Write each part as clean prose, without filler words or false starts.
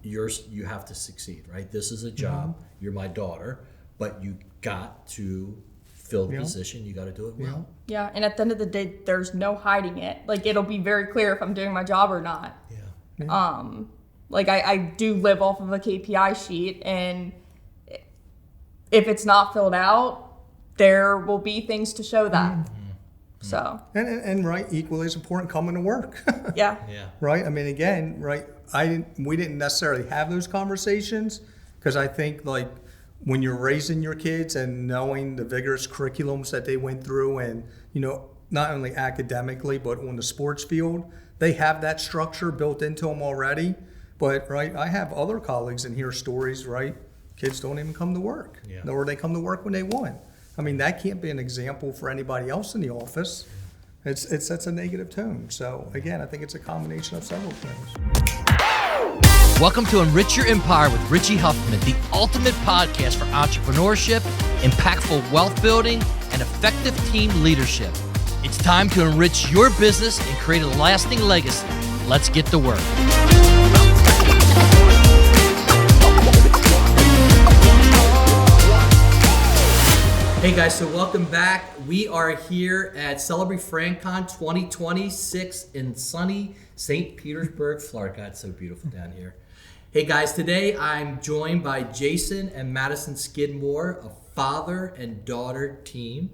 you have to succeed, right? This is a job. You're my daughter, but you got to fill the position. You got to do it well. Yeah, and at the end of the day, there's no hiding it. Like, it'll be very clear if I'm doing my job or not. Like, I do live off of a KPI sheet, and if it's not filled out, there will be things to show that. So. And right, equally as important, coming to work. Yeah. Right? I mean, again, right, we didn't necessarily have those conversations, because I think, like, when you're raising your kids and knowing the vigorous curriculums that they went through, and, you know, not only academically, but on the sports field, they have that structure built into them already. But, right, I have other colleagues and hear stories, right? Kids don't even come to work, or they come to work when they want. I mean, that can't be an example for anybody else in the office. It sets a negative tone. So, again, I think it's a combination of several things. Welcome to Enrich Your Empire with Richie Huffman, the ultimate podcast for entrepreneurship, impactful wealth building, and effective team leadership. It's time to enrich your business and create a lasting legacy. Let's get to work. Hey guys, so welcome back. We are here at Celebree FranCon 2026 in sunny St. Petersburg, Florida. God, it's so beautiful down here. Hey guys, today I'm joined by Jason and Madison Skidmore, a father and daughter team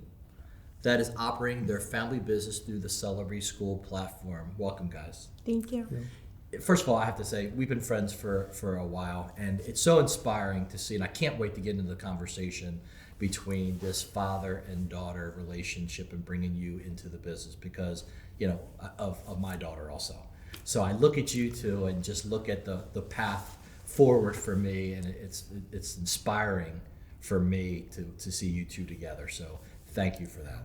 that is operating their family business through the Celebree School platform. Welcome, guys. Thank you. First of all, I have to say, we've been friends for a while, and it's so inspiring to see, and I can't wait to get into the conversation between this father and daughter relationship and bringing you into the business because, you know, of my daughter also. So I look at you two and just look at the path forward for me, and it's inspiring for me to see you two together. So thank you for that.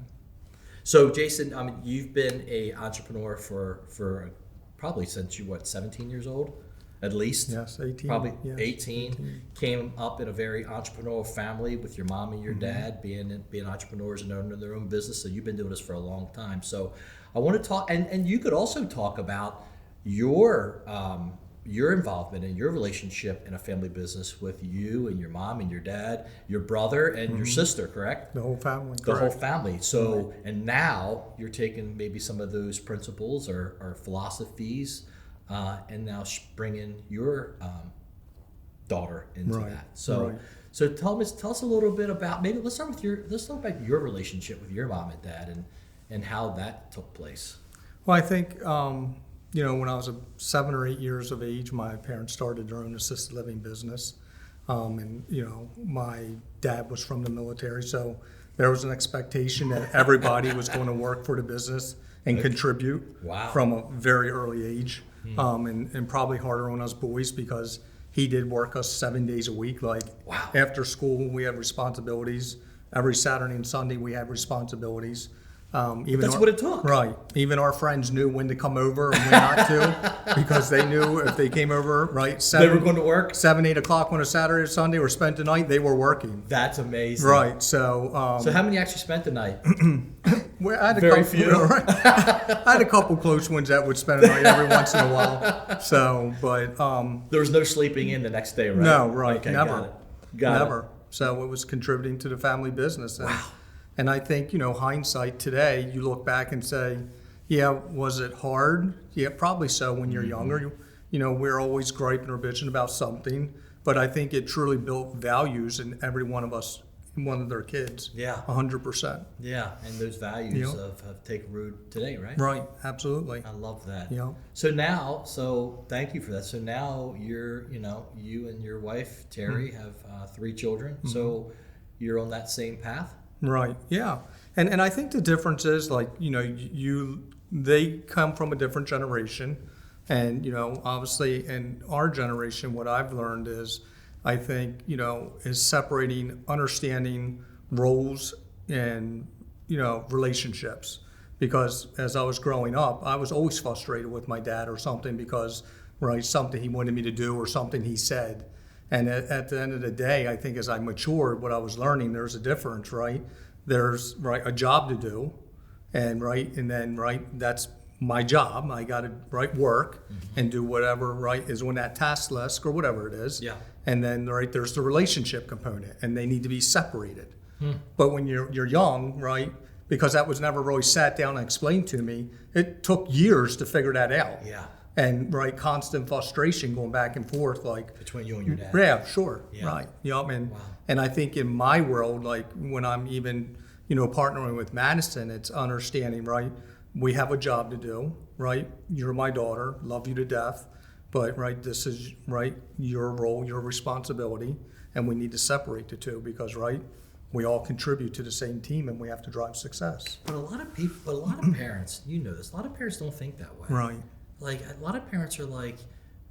So Jason, I mean, you've been an entrepreneur for probably since you, 17 years old? At least? Yes, 18. Probably yes, 18. Came up in a very entrepreneurial family with your mom and your dad being entrepreneurs and owning their own business. So you've been doing this for a long time. So I want to talk, and you could also talk about your involvement and your relationship in a family business with you and your mom and your dad, your brother and your sister, correct? The whole family. The whole family. So, and now you're taking maybe some of those principles or philosophies and now bringing your daughter into that. So, so tell us a little bit about, maybe let's talk about your relationship with your mom and dad and how that took place. Well, I think, you know, when I was 7 or 8 years of age, my parents started their own assisted living business. And, you know, my dad was from the military, so there was an expectation that everybody was going to work for the business and contribute from a very early age. And probably harder on us boys because he did work us 7 days a week. Like after school, we had responsibilities. Every Saturday and Sunday, we had responsibilities. That's what it took. Right. Even our friends knew when to come over and when not to because they knew if they came over, they were going to work. 7, 8 o'clock on a Saturday or Sunday or spent the night, they were working. That's amazing. Right. So so how many actually spent the night? I had Very few. I had a couple close ones that would spend a night every once in a while. So, but there was no sleeping in the next day, right? No, right. Okay, Never. Got it. So it was contributing to the family business. And I think, you know, hindsight today, you look back and say, yeah, was it hard? Yeah, probably so when you're younger. You know, we're always griping or bitching about something, but I think it truly built values in every one of us, one of their kids. Yeah. 100%. Yeah, and those values have taken root today, right? Right, absolutely. I love that. Yeah. So thank you for that. So now you and your wife, Terry, have 3 children. So you're on that same path? Right. Yeah. And I think the difference is, like, you know, they come from a different generation. And, you know, obviously in our generation, what I've learned is, I think, you know, is separating, understanding roles and, you know, relationships. Because as I was growing up, I was always frustrated with my dad or something because, something he wanted me to do or something he said. And at the end of the day, I think as I matured, what I was learning, there's a difference, right? There's a job to do, and then that's my job. I got to work and do whatever is on that task list or whatever it is. Yeah. And then there's the relationship component, and they need to be separated. But when you're young, because that was never really sat down and explained to me, it took years to figure that out. Yeah. And constant frustration going back and forth, Between you and your dad. yeah, sure, Yeah. right. And Wow. and I think in my world, when I'm even partnering with Madison, it's understanding, we have a job to do, You're my daughter, love you to death, but this is your role, your responsibility, and we need to separate the two because we all contribute to the same team and we have to drive success. But a lot of people, a lot of parents, this, a lot of parents don't think that way. Right. Like, a lot of parents are like,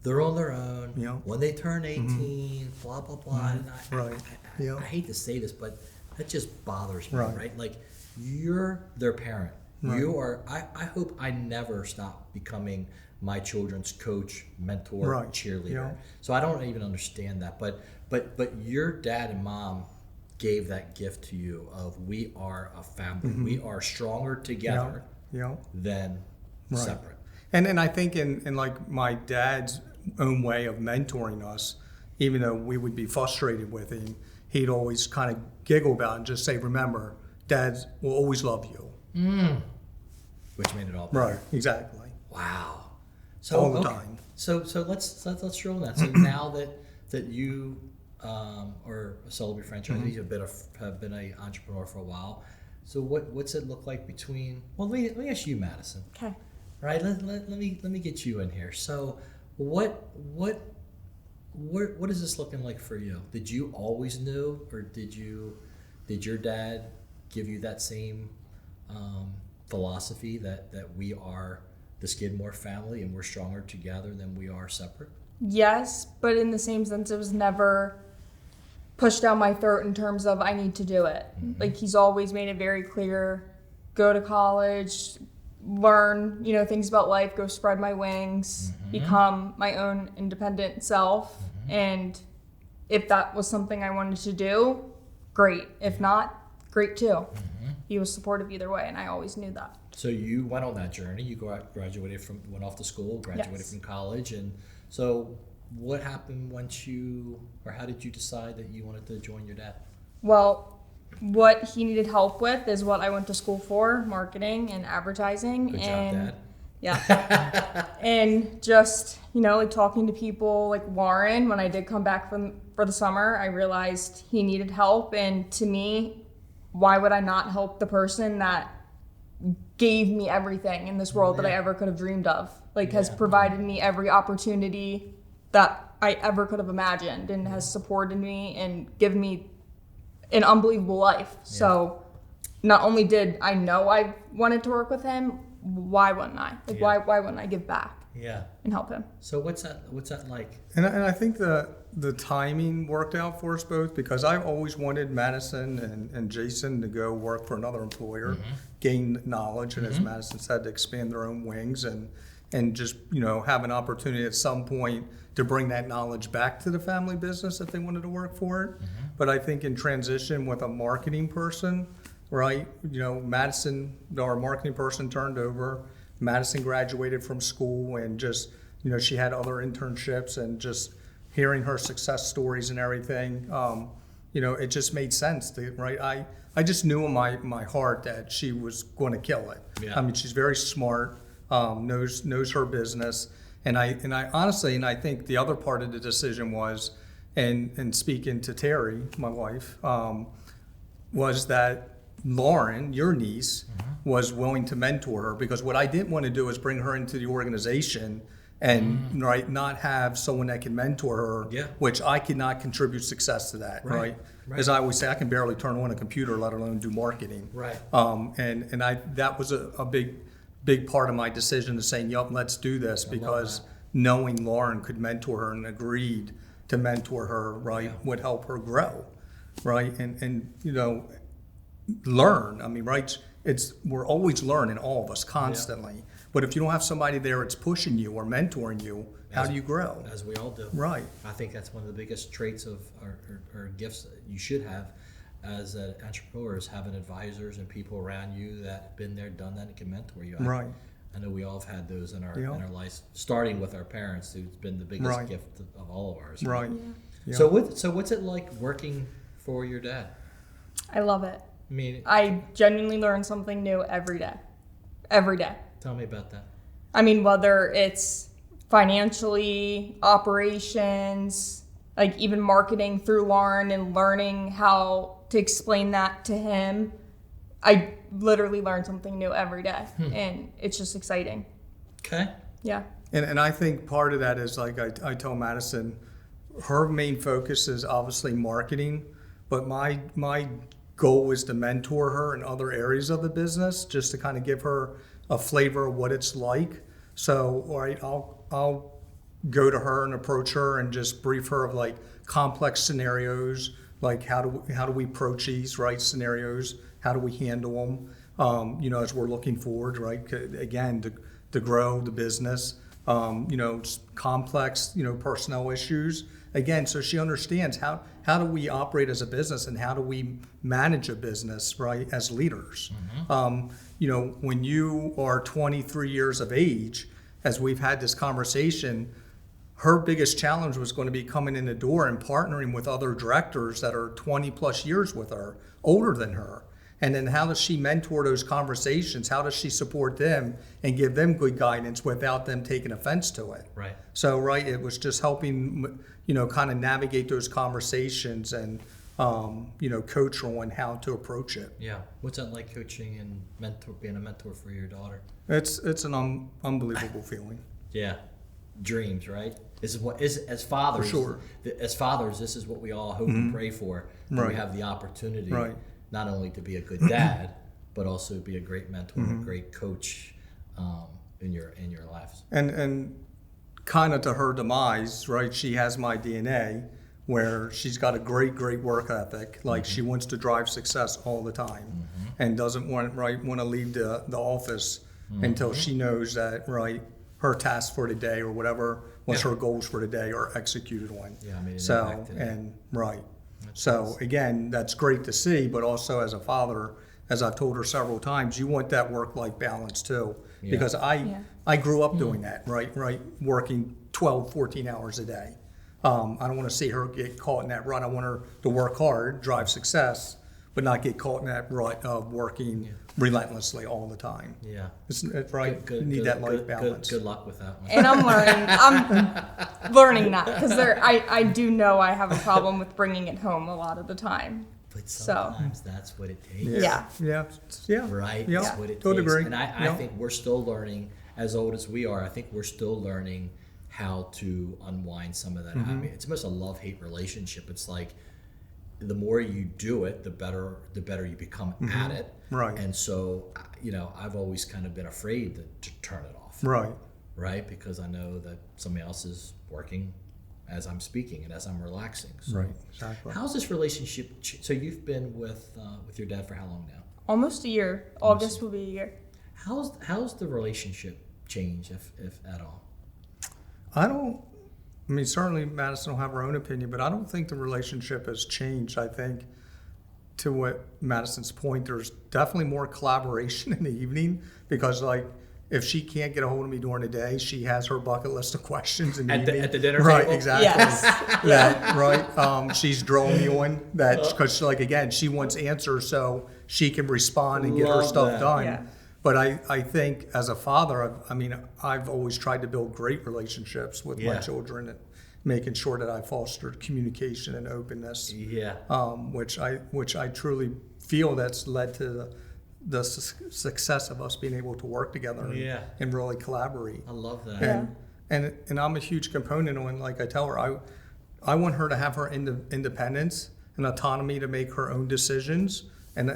they're on their own. Yeah. When they turn 18, blah, blah, blah. And Yeah. I hate to say this, but that just bothers me, Right. right? Like, you're their parent. Right. You are, I hope I never stop becoming my children's coach, mentor, Right. cheerleader. Yeah. So I don't even understand that. But your dad and mom gave that gift to you of, we are a family. We are stronger together Yeah. than Right. separate. And I think in my dad's own way of mentoring us, even though we would be frustrated with him, he'd always kind of giggle about it and just say, remember, Dad will always love you. Which made it all better. Right, exactly. Wow. So All the time. So let's drill on that. So now that you are a Celebree franchisee, have been an entrepreneur for a while. So what's it look like between? Well, let me ask you, Madison. Okay. Right. Let me get you in here. So what is this looking like for you? Did you always know, or did your dad give you that same philosophy that we are the Skidmore family and we're stronger together than we are separate? Yes, but in the same sense, it was never pushed down my throat in terms of I need to do it. Like, he's always made it very clear, go to college, learn, things about life, go spread my wings, become my own independent self. And if that was something I wanted to do, great. If not, great too. He was supportive either way, and I always knew that. So you went on that journey. You went off to school, graduated Yes. from college, and so what happened how did you decide that you wanted to join your dad? Well, what he needed help with is what I went to school for, marketing and advertising. Good job, and Dad. yeah. And just, talking to people like Warren, when I did come back for the summer, I realized he needed help. And to me, why would I not help the person that gave me everything in this world that I ever could have dreamed of? Has provided me every opportunity that I ever could have imagined, and has supported me and given me an unbelievable life. So not only did I know I wanted to work with him, why wouldn't I? Why wouldn't I give back and help him? So what's that like? And I think the timing worked out for us both, because I've always wanted Madison and Jason to go work for another employer, gain knowledge, and as Madison said, to expand their own wings and just have an opportunity at some point to bring that knowledge back to the family business if they wanted to work for it. But I think in transition with a marketing person, Madison, our marketing person, turned over. Madison graduated from school, and just she had other internships, and just hearing her success stories and everything, it just made sense. I just knew in my heart that she was going to kill it. Yeah. I mean, she's very smart, knows her business, and I honestly, and I think the other part of the decision was, and speaking to Terry, my wife, was that Lauren, your niece, was willing to mentor her, because what I didn't want to do is bring her into the organization and not have someone that can mentor her, which I could not contribute success to that, right? As I always say, I can barely turn on a computer, let alone do marketing. Right. And that was a big part of my decision to saying, yup, let's do this, because knowing Lauren could mentor her and agreed to mentor her, would help her grow, and learn. I mean, we're always learning, all of us, constantly. But if you don't have somebody there that's pushing you or mentoring you, how do you grow? As we all do. Right. I think that's one of the biggest traits of or gifts that you should have as an entrepreneur, is having advisors and people around you that have been there, done that, and can mentor you. Right. I know we all have had those in our Yeah. in our lives, starting with our parents, who's been the biggest Right. gift of all of ours. Right. Yeah. So what's it like working for your dad? I love it. I mean, I genuinely learn something new every day. Every day. tell me about that. I mean, whether it's financially, operations, like even marketing through Lauren and learning how to explain that to him, I literally learn something new every day. And it's just exciting. Okay. Yeah. And I think part of that is, like I told Madison, her main focus is obviously marketing, but my goal is to mentor her in other areas of the business, just to kind of give her a flavor of what it's like. So, all right, I'll go to her and approach her and just brief her of like complex scenarios, like how do we approach these right scenarios? How do we handle them? As we're looking forward, right? Again, to grow the business. Complex, personnel issues. Again, so she understands how do we operate as a business and how do we manage a business, right, as leaders. When you are 23 years of age, as we've had this conversation, her biggest challenge was going to be coming in the door and partnering with other directors that are 20 plus years with her, older than her. And then how does she mentor those conversations? How does she support them and give them good guidance without them taking offense to it? Right. So, right, it was just helping, kind of navigate those conversations and, coach her on how to approach it. Yeah. What's that like, coaching and being a mentor for your daughter? It's an unbelievable feeling. Yeah. Dreams, right? This is what is as fathers. For sure. As fathers, this is what we all hope and pray for. That Right. we have the opportunity, Right. not only to be a good dad, but also be a great mentor, and a great coach in your lives. And kind of to her demise, right? She has my DNA, where she's got a great work ethic. Like she wants to drive success all the time, and doesn't want to leave the office until she knows that, right, her task for the day or whatever was her goals for the day are executed on. Yeah, I mean, So So again, that's great to see, but also as a father, as I've told her several times, you want that work-life balance too. Yeah. Because I grew up doing that, right, working 12, 14 hours a day. I don't want to see her get caught in that rut. I want her to work hard, drive success, but not get caught in that rut of working relentlessly all the time. Yeah. It's right. You need that life balance. Good luck with that one. And I'm learning that because I do know I have a problem with bringing it home a lot of the time. But So. sometimes that's what it takes. Yeah. Yeah. Right? Yeah. That's what it To a takes. degree. And I think we're still learning, as old as we are, I think we're still learning how to unwind some of that. I mean, it's almost a love-hate relationship. It's like the more you do it, the better you become at it. Right. And so, I've always kind of been afraid to turn it off. Right. Right? Because I know that somebody else is working as I'm speaking and as I'm relaxing. So Right. Exactly. how's this relationship? So you've been with your dad for how long now? Almost a year. August will be a year. How's the relationship change, if at all? Certainly Madison will have her own opinion, but I don't think the relationship has changed. I think, to what Madison's point, there's definitely more collaboration in the evening because, like, if she can't get a hold of me during the day, she has her bucket list of questions in the evening. At the dinner right, table? Exactly. Yes. Right. She's drawing me on that because, like, again, she wants answers so she can respond and get her Love stuff that. done. Yeah. But I think as a father, I've always tried to build great relationships with my children and making sure that I fostered communication and openness. Yeah. Which I truly feel that's led to the success of us being able to work together and really collaborate. I love that. And I'm a huge component on, like I tell her, I want her to have her independence and autonomy to make her own decisions. And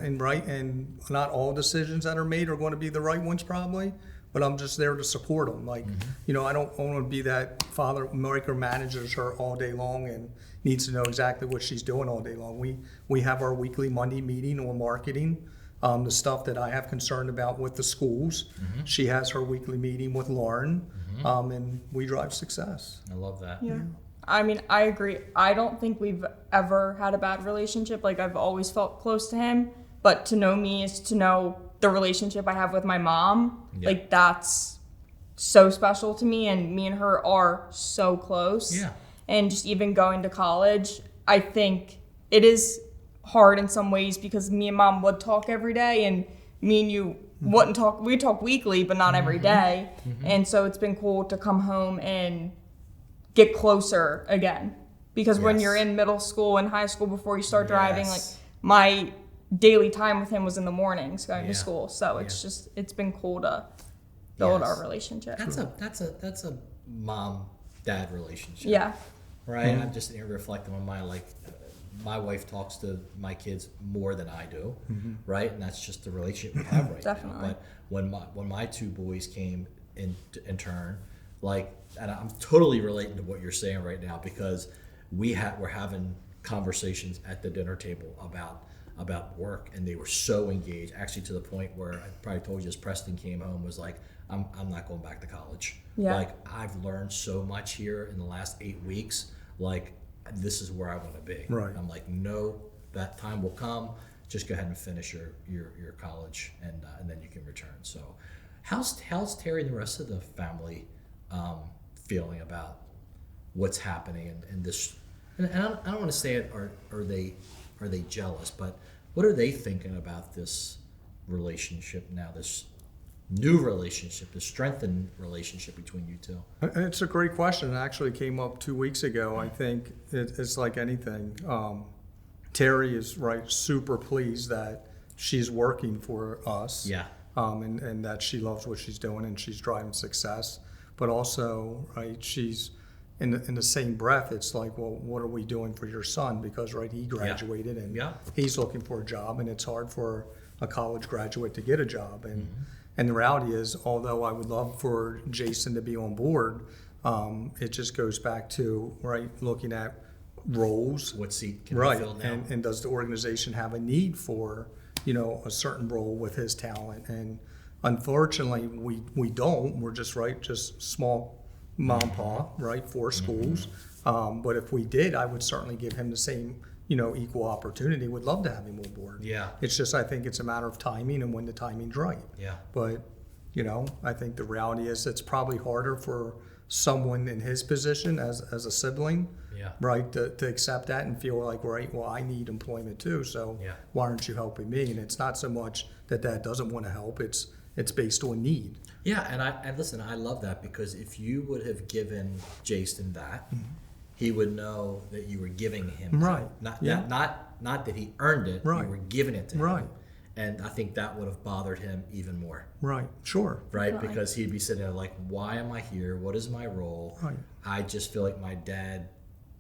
not all decisions that are made are going to be the right ones probably, but I'm just there to support them. Like, I don't want to be that father micromanages her all day long and needs to know exactly what she's doing all day long. We have our weekly Monday meeting on marketing, the stuff that I have concern about with the schools. She has her weekly meeting with Lauren, and we drive success. I love that. Yeah. I agree. I don't think we've ever had a bad relationship. Like, I've always felt close to him, but to know me is to know the relationship I have with my mom, Yeah. like that's so special to me, and me and her are so close. Yeah. And just even going to college, I think it is hard in some ways because me and mom would talk every day, and me and you wouldn't talk. We talk weekly, but not every day. And so it's been cool to come home and get closer again. Because when Yes. you're in middle school and high school before you start driving, like Yes. my daily time with him was in the mornings going Yeah. to school. So Yeah. it's been cool to build Yes. our relationship. That's a mom-dad relationship. Yeah. Right. I'm just reflecting on my wife talks to my kids more than I do, right? And that's just the relationship we have right Definitely. now. But when my two boys came in turn, and I'm totally relating to what you're saying right now, because we're having conversations at the dinner table about work, and they were so engaged, actually to the point where I probably told you, as Preston came home, was like, I'm not going back to college. Yeah. Like, I've learned so much here in the last 8 weeks. Like, this is where I want to be. Right. I'm like, no, that time will come. Just go ahead and finish your college, and then you can return. So, how's Terry and the rest of the family feeling about what's happening and this? And I don't want to say it. Are they jealous? But what are they thinking about this relationship now? This new relationship, the strengthened relationship between you two? It's a great question. It actually came up 2 weeks ago. I think it's like anything. Terry is super pleased that she's working for us. Yeah. And that she loves what she's doing and she's driving success. But also, she's in the same breath. It's like, well, what are we doing for your son? Because he graduated and he's looking for a job, and it's hard for a college graduate to get a job. And and the reality is, although I would love for Jason to be on board, it just goes back to looking at roles. What seat can be filled now? And does the organization have a need for a certain role with his talent? And unfortunately, we don't. We're just small mom and pop, 4 schools. But if we did, I would certainly give him the same equal opportunity. Would love to have him on board. Yeah. It's just, I think it's a matter of timing and when the timing's right. Yeah. But, I think the reality is it's probably harder for someone in his position as a sibling, to accept that and feel like, well, I need employment too, so why aren't you helping me? And it's not so much that Dad doesn't want to help, it's based on need. Yeah, and listen, I love that, because if you would have given Jason that, he would know that you were giving him that. Not that he earned it, you were giving it to him. And I think that would have bothered him even more. Right, sure. Right, because he'd be sitting there like, why am I here? What is my role? Right. I just feel like my dad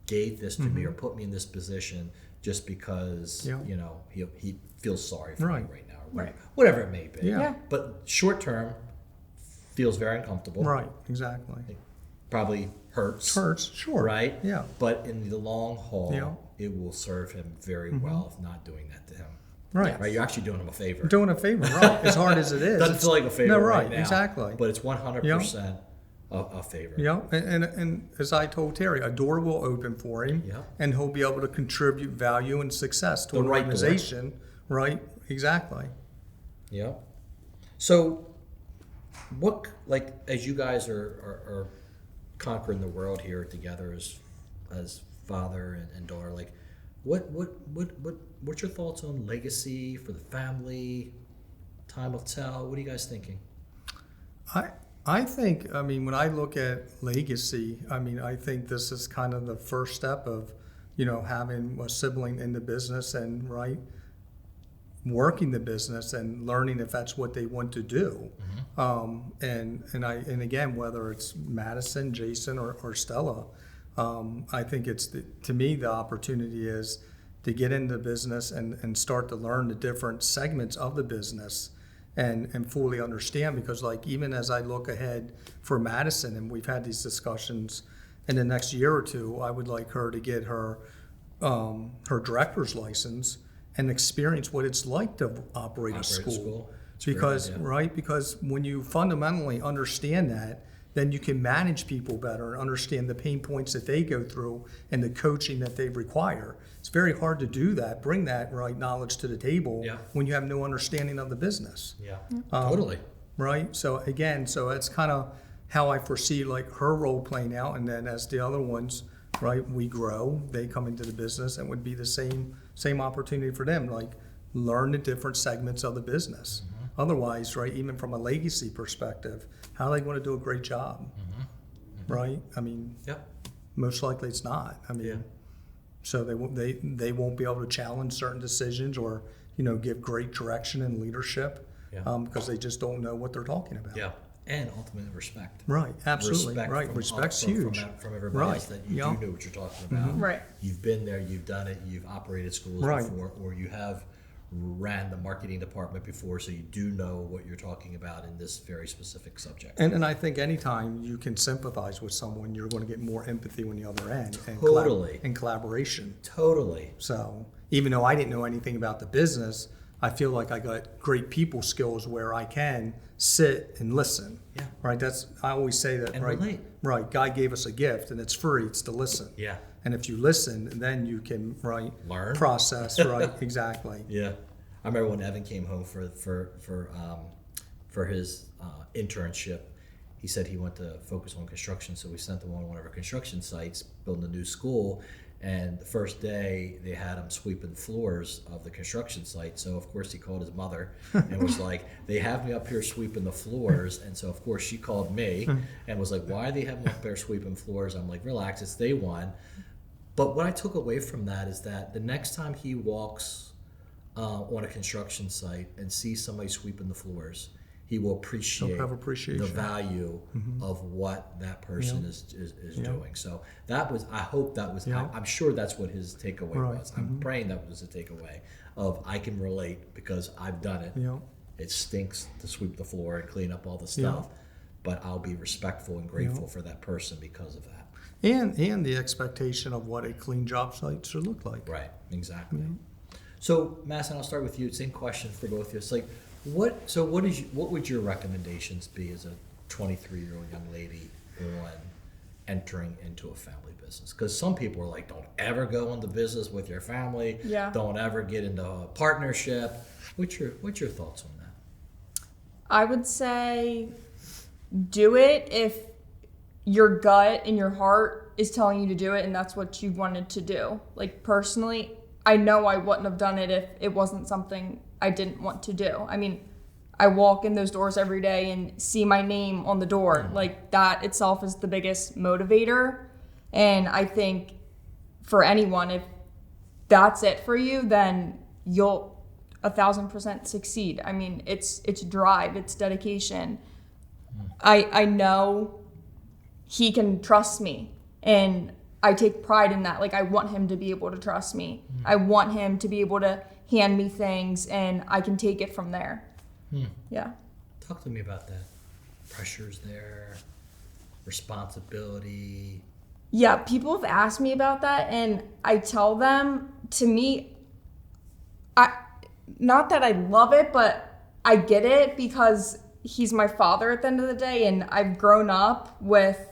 gave this to me or put me in this position just because, he feels sorry for me right now. Or whatever it may be. Yeah. But short term, feels very uncomfortable. Right, exactly. It probably hurts. Sure. Right? Yeah. But in the long haul, it will serve him very well not doing that to him. Right. Right. You're actually doing him a favor. We're doing a favor, right? As hard as it is. Doesn't feel like a favor right now. Exactly. But it's 100% a favor. And as I told Terry, a door will open for him, and he'll be able to contribute value and success to an organization. Right. Exactly. Yeah. So, what, as you guys are conquering the world here together as father and daughter, what's your thoughts on legacy for the family? Time will tell. What are you guys thinking? I think, when I look at legacy, I think this is kind of the first step of, having a sibling in the business and working the business and learning if that's what they want to do. And again, whether it's Madison, Jason, or Stella, I think to me, the opportunity is to get into business and start to learn the different segments of the business and fully understand, because even as I look ahead for Madison, and we've had these discussions, in the next year or two, I would like her to get her director's license and experience what it's like to operate a school. Because when you fundamentally understand that, then you can manage people better and understand the pain points that they go through and the coaching that they require. It's very hard to do that, bring that right knowledge to the table when you have no understanding of the business. Yeah, totally. Right? So again, so that's kind of how I foresee like her role playing out. And then as the other ones, right, we grow, they come into the business, and would be the same opportunity for them, like learn the different segments of the business. Otherwise, right, even from a legacy perspective, how are they going to do a great job? Right? I mean, most likely it's not. I mean, so they won't be able to challenge certain decisions or, you know, give great direction and leadership because they just don't know what they're talking about. Yeah. And ultimately respect. Right, absolutely. Respect Right, respect's huge. From everybody else, that you do know what you're talking about. Right. You've been there, you've done it, you've operated schools before, or you have ran the marketing department before, so you do know what you're talking about in this very specific subject. And I think anytime you can sympathize with someone, you're going to get more empathy on the other end. Totally. And collaboration. Totally. So even though I didn't know anything about the business, I feel like I got great people skills where I can sit and listen. Yeah. Right. I always say that. And right. relate. Right. God gave us a gift, and it's free. It's to listen. Yeah. And if you listen, then you can learn, process. Right. Exactly. Yeah. I remember when Evan came home for his internship. He said he wanted to focus on construction, so we sent him on one of our construction sites, building a new school. And the first day, they had him sweeping floors of the construction site. So, of course, he called his mother and was like, they have me up here sweeping the floors. And so, of course, she called me and was like, why are they having me up there sweeping floors? I'm like, relax, it's day one. But what I took away from that is that the next time he walks on a construction site and sees somebody sweeping the floors, he will appreciate the value of what that person is doing. So that was, I hope that was, I'm sure that's what his takeaway was. I'm praying that was a takeaway of I can relate because I've done it. It stinks to sweep the floor and clean up all the stuff, but I'll be respectful and grateful for that person because of that. And the expectation of what a clean job site should look like. Right, exactly. So, Madison, I'll start with you. Same question for both of you. It's like, what would your recommendations be as a 23-year-old young lady on entering into a family business? Because some people are like, don't ever go into business with your family. Yeah. Don't ever get into a partnership. What's your thoughts on that? I would say do it if your gut and your heart is telling you to do it and that's what you wanted to do. Like, personally, I know I wouldn't have done it if it wasn't something I didn't want to do. I mean, I walk in those doors every day and see my name on the door. Like, that itself is the biggest motivator. And I think for anyone, if that's it for you, then you'll 1,000% succeed. I mean, it's drive, it's dedication. I know he can trust me, and I take pride in that. Like, I want him to be able to trust me. I want him to be able to hand me things, and I can take it from there. Yeah. Talk to me about that. Pressures there, responsibility. Yeah, people have asked me about that, and I tell them, to me, not that I love it, but I get it because he's my father at the end of the day, and I've grown up with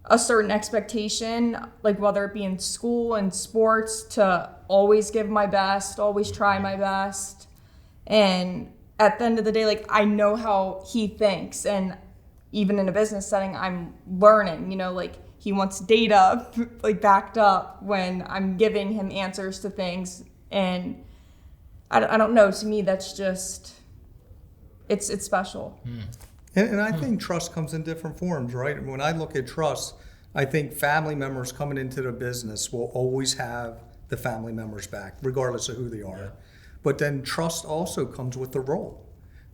a certain expectation, like whether it be in school and sports, to always give my best, always try my best. And at the end of the day, like, I know how he thinks, and even in a business setting, I'm learning, like, he wants data like backed up when I'm giving him answers to things. And I don't know, to me, that's just, it's special. And I think trust comes in different forms, right? When I look at trust, I think family members coming into the business will always have the family members back, regardless of who they are. Yeah. But then trust also comes with the role.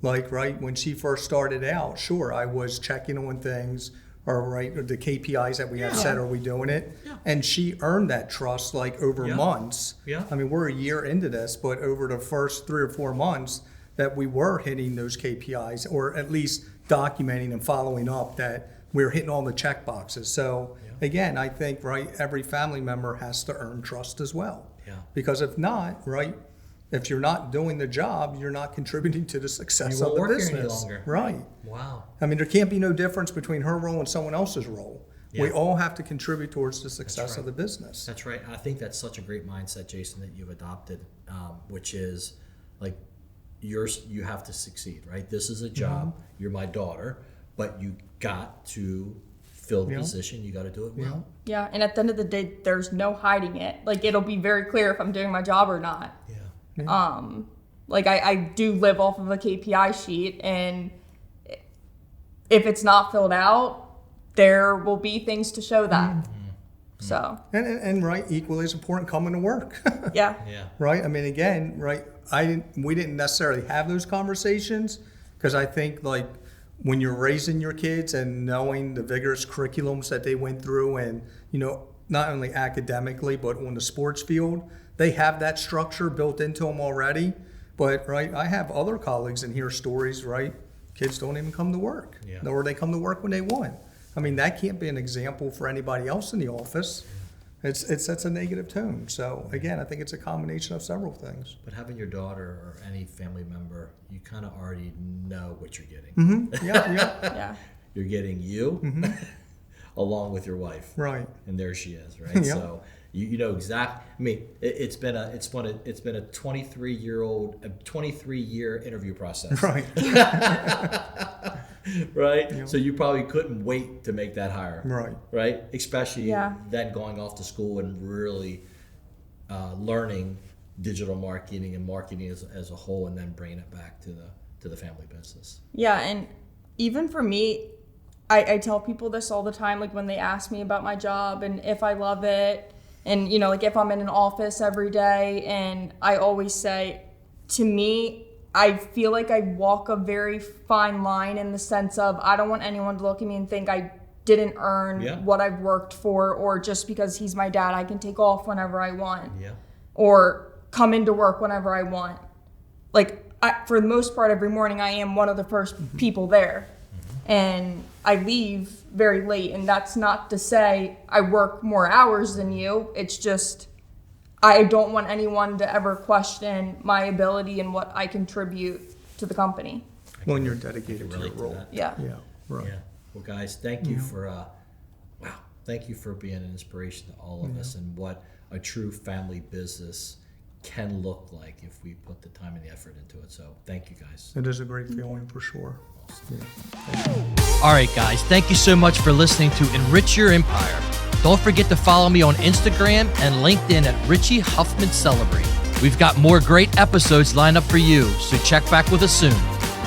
Like, right, when she first started out, sure, I was checking on things, or the KPIs that we have set, are we doing it? Yeah. And she earned that trust, like, over months. Yeah. I mean, we're a year into this, but over the first 3 or 4 months that we were hitting those KPIs, or at least documenting and following up that we're hitting all the check boxes. So again, I think, right, every family member has to earn trust as well. Yeah. Because if not, right, if you're not doing the job, you're not contributing to the success You of won't the work here any business. longer. Right. Wow. I mean, there can't be no difference between her role and someone else's role. We Yeah. all have to contribute towards the success right. of the business. That's right. I think that's such a great mindset, Jason, that you've adopted, which is like you have to succeed, right? This is a job. You're my daughter, but you got to fill the Yeah. position. You got to do it well. Yeah, and at the end of the day, there's no hiding it. Like, it'll be very clear if I'm doing my job or not. Yeah. Like, I do live off of a KPI sheet, and if it's not filled out, there will be things to show that. So, And right, equally as important, coming to work. yeah. Yeah. Right. I mean, again, right. We didn't necessarily have those conversations because I think like when you're raising your kids and knowing the vigorous curriculums that they went through, and not only academically but on the sports field, they have that structure built into them already. But right, I have other colleagues and hear stories. Right, kids don't even come to work, Yeah. or they come to work when they want. I mean, that can't be an example for anybody else in the office. It sets a negative tone. So again, I think it's a combination of several things. But having your daughter or any family member, you kind of already know what you're getting. Yeah, yeah, Yeah. You're getting you along with your wife. right. And there she is, right? Yeah. So you know exactly. I mean, it's been a 23-year interview process, Right. right? Yeah. So you probably couldn't wait to make that hire, Right. right? Especially Yeah. then going off to school and really learning digital marketing and marketing as a whole, and then bringing it back to the family business. Yeah, and even for me, I tell people this all the time, like when they ask me about my job and if I love it, and like if I'm in an office every day, and I always say, to me, I feel like I walk a very fine line in the sense of I don't want anyone to look at me and think I didn't earn Yeah. what I've worked for, or just because he's my dad, I can take off whenever I want, Yeah. or come into work whenever I want. Like, for the most part, every morning I am one of the first people there. And I leave very late. And that's not to say I work more hours than you. It's just I don't want anyone to ever question my ability and what I contribute to the company. When you're dedicated to your relate to role. that. Yeah. Yeah, right. Yeah. Well, guys, thank you for thank you for being an inspiration to all of us, and what a true family business can look like if we put the time and the effort into it. So thank you, guys. It is a great feeling for sure. All right, guys, thank you so much for listening to Enrich Your Empire. Don't forget to follow me on Instagram and LinkedIn at Richie Huffman Celebree. We've got more great episodes lined up for you, so check back with us soon.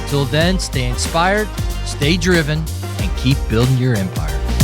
Until then, stay inspired, stay driven, and keep building your empire.